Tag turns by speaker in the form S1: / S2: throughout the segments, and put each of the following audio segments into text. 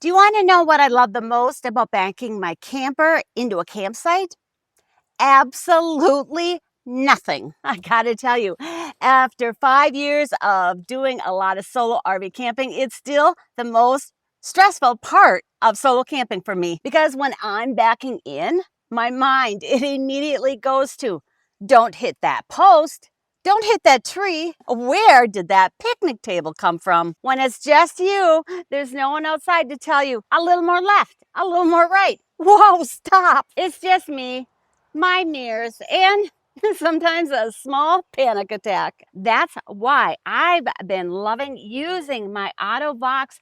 S1: Do you want to know what I love the most about backing my camper into a campsite? Absolutely nothing. I gotta tell you, after 5 years of doing a lot of solo RV camping, it's still the most stressful part of solo camping for me because when I'm backing in, my mind, it immediately goes to don't hit that post. Don't hit that tree. Where did that picnic table come from? When it's just you, there's no one outside to tell you a little more left, a little more right. Whoa, stop. It's just me, my mirrors, and sometimes a small panic attack. That's why I've been loving using my Auto-Vox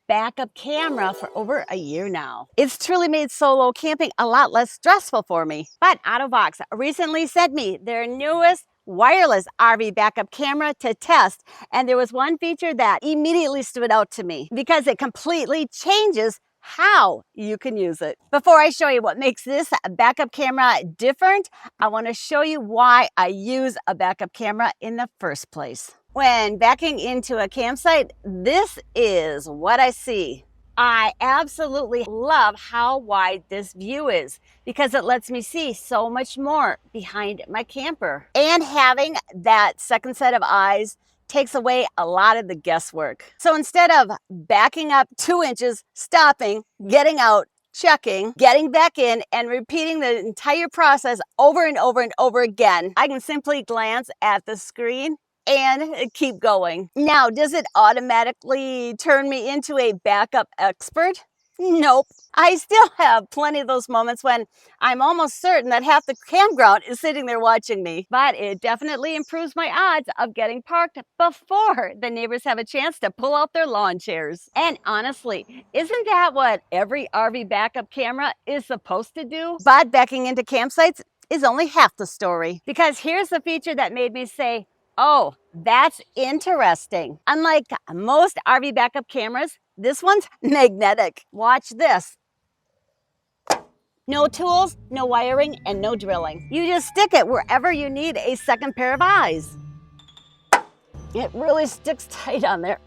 S1: backup camera for over a year now. It's truly made solo camping a lot less stressful for me. But Auto-Vox recently sent me their newest wireless RV backup camera to test, and there was one feature that immediately stood out to me because it completely changes how you can use it. Before I show you what makes this backup camera different, I want to show you why I use a backup camera in the first place. When backing into a campsite, this is what I see. I absolutely love how wide this view is because it lets me see so much more behind my camper. And having that second set of eyes takes away a lot of the guesswork. So instead of backing up 2 inches, stopping, getting out, checking, getting back in, and repeating the entire process over and over and over again, I can simply glance at the screen and keep going. Now, does it automatically turn me into a backup expert? Nope. I still have plenty of those moments when I'm almost certain that half the campground is sitting there watching me. But it definitely improves my odds of getting parked before the neighbors have a chance to pull out their lawn chairs. And honestly, isn't that what every RV backup camera is supposed to do? But backing into campsites is only half the story. Because here's the feature that made me say, oh, that's interesting. Unlike most RV backup cameras, this one's magnetic. Watch this. No tools, no wiring, and no drilling. You just stick it wherever you need a second pair of eyes. It really sticks tight on there.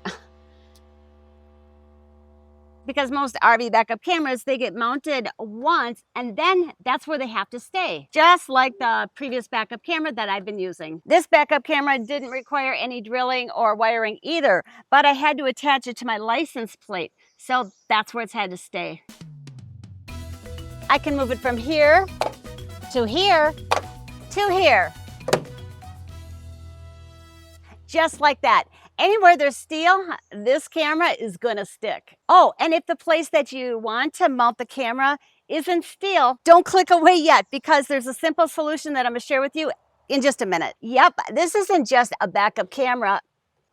S1: Because most RV backup cameras, they get mounted once and then that's where they have to stay. Just like the previous backup camera that I've been using. This backup camera didn't require any drilling or wiring either, but I had to attach it to my license plate. So that's where it's had to stay. I can move it from here to here to here. Just like that. Anywhere there's steel, this camera is gonna stick. Oh, and if the place that you want to mount the camera isn't steel, don't click away yet because there's a simple solution that I'm gonna share with you in just a minute. Yep, this isn't just a backup camera.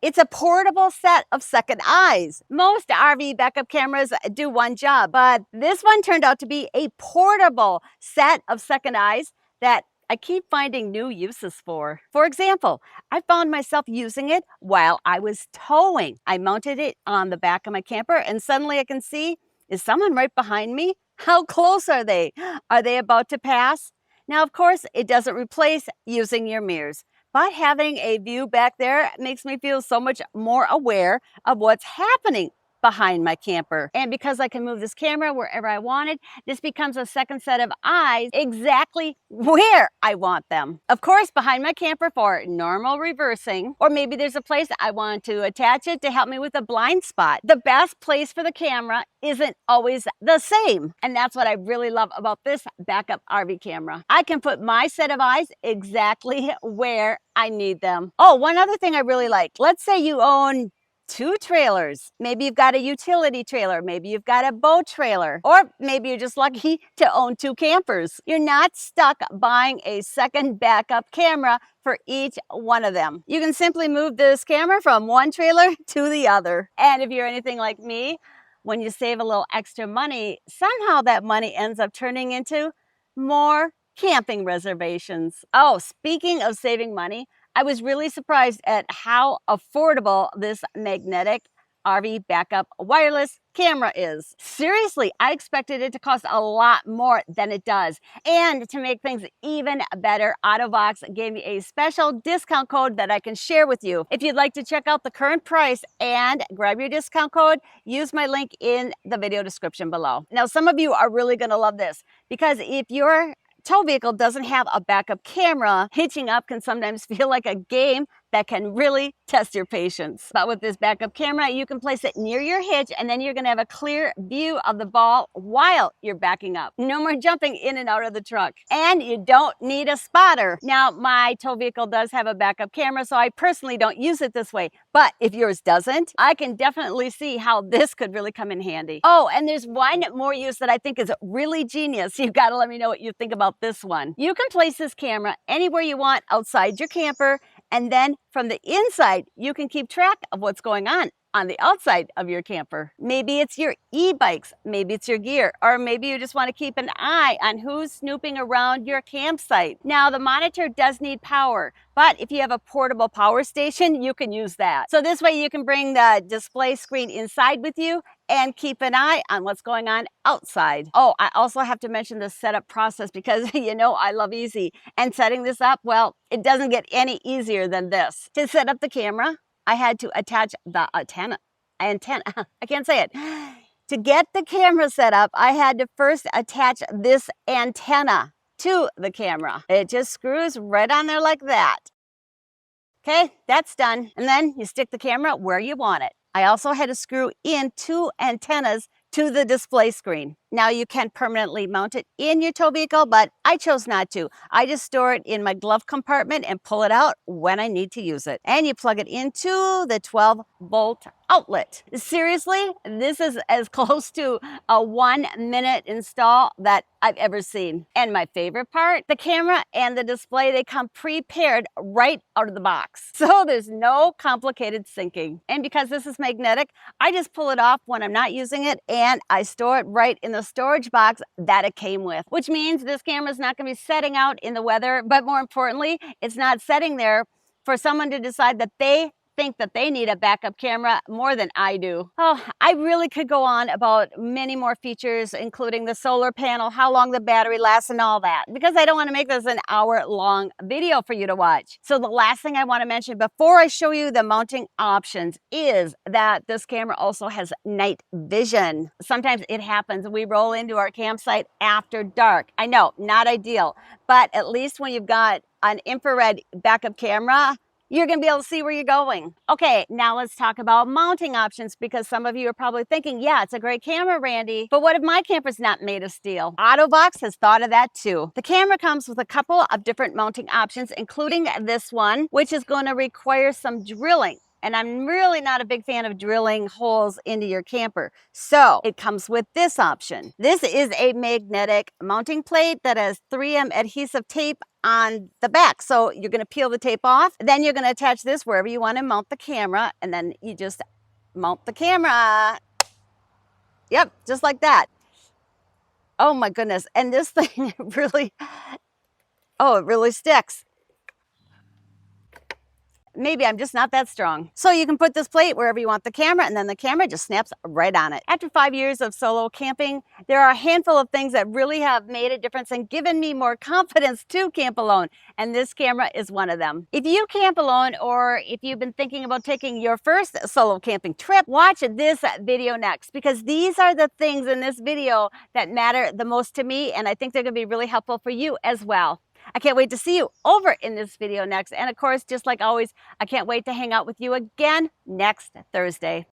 S1: It's a portable set of second eyes. Most RV backup cameras do one job, but this one turned out to be a portable set of second eyes that I keep finding new uses for. For example, I found myself using it while I was towing. I mounted it on the back of my camper and suddenly I can see, is someone right behind me? How close are they? Are they about to pass? Now, of course, it doesn't replace using your mirrors, but having a view back there makes me feel so much more aware of what's happening behind my camper. And because I can move this camera wherever I want it, this becomes a second set of eyes exactly where I want them. Of course, behind my camper for normal reversing, or maybe there's a place I want to attach it to help me with a blind spot. The best place for the camera isn't always the same. And that's what I really love about this backup RV camera. I can put my set of eyes exactly where I need them. Oh, one other thing I really like. Let's say you own 2 trailers. Maybe you've got a utility trailer, maybe you've got a boat trailer, or maybe you're just lucky to own 2 campers. You're not stuck buying a second backup camera for each one of them. You can simply move this camera from one trailer to the other. And if you're anything like me, when you save a little extra money, somehow that money ends up turning into more camping reservations. Oh, speaking of saving money, I was really surprised at how affordable this magnetic RV backup wireless camera is. Seriously, I expected it to cost a lot more than it does. And to make things even better, AutoVox gave me a special discount code that I can share with you. If you'd like to check out the current price and grab your discount code, use my link in the video description below. Now, some of you are really going to love this, because if your tow vehicle doesn't have a backup camera, hitching up can sometimes feel like a game that can really test your patience. But with this backup camera, you can place it near your hitch, and then you're gonna have a clear view of the ball while you're backing up. No more jumping in and out of the truck. And you don't need a spotter. Now, my tow vehicle does have a backup camera, so I personally don't use it this way. But if yours doesn't, I can definitely see how this could really come in handy. Oh, and there's one more use that I think is really genius. You've got to let me know what you think about this one. You can place this camera anywhere you want outside your camper, and then from the inside, you can keep track of what's going on the outside of your camper. Maybe it's your e-bikes, maybe it's your gear, or maybe you just want to keep an eye on who's snooping around your campsite. Now, the monitor does need power, but if you have a portable power station, you can use that. So this way you can bring the display screen inside with you and keep an eye on what's going on outside. Oh, I also have to mention the setup process, because you know I love easy. And setting this up, well, it doesn't get any easier than this. To set up the camera, I had to attach the antenna. I can't say it. To get the camera set up, I had to first attach this antenna to the camera. It just screws right on there like that. Okay, that's done. And then you stick the camera where you want it. I also had to screw in 2 antennas to the display screen. Now, you can permanently mount it in your tow vehicle, but I chose not to. I just store it in my glove compartment and pull it out when I need to use it. And you plug it into the 12-volt outlet. Seriously, this is as close to a 1-minute install that I've ever seen. And my favorite part, the camera and the display, they come prepared right out of the box. So there's no complicated syncing. And because this is magnetic, I just pull it off when I'm not using it, and I store it right in the storage box that it came with, which means this camera is not going to be setting out in the weather, but more importantly, it's not setting there for someone to decide that they think that they need a backup camera more than I do. Oh, I really could go on about many more features, including the solar panel, how long the battery lasts, and all that, because I don't want to make this an hour-long video for you to watch. So the last thing I want to mention before I show you the mounting options is that this camera also has night vision. Sometimes it happens, we roll into our campsite after dark. I know, not ideal, but at least when you've got an infrared backup camera, you're going to be able to see where you're going. Okay, now let's talk about mounting options, because some of you are probably thinking, yeah, it's a great camera, Randy, but what if my camper's not made of steel? AutoVox has thought of that too. The camera comes with a couple of different mounting options, including this one, which is going to require some drilling. And I'm really not a big fan of drilling holes into your camper. So it comes with this option. This is a magnetic mounting plate that has 3M adhesive tape on the back. So you're going to peel the tape off. Then you're going to attach this wherever you want to mount the camera. And then you just mount the camera. Yep, just like that. Oh my goodness. And this thing really, it really sticks. Maybe I'm just not that strong. So you can put this plate wherever you want the camera, and then the camera just snaps right on it. After 5 years of solo camping, there are a handful of things that really have made a difference and given me more confidence to camp alone. And this camera is one of them. If you camp alone, or if you've been thinking about taking your first solo camping trip, watch this video next, because these are the things in this video that matter the most to me, and I think they're gonna be really helpful for you as well. I can't wait to see you over in this video next. And of course, just like always, I can't wait to hang out with you again next Thursday.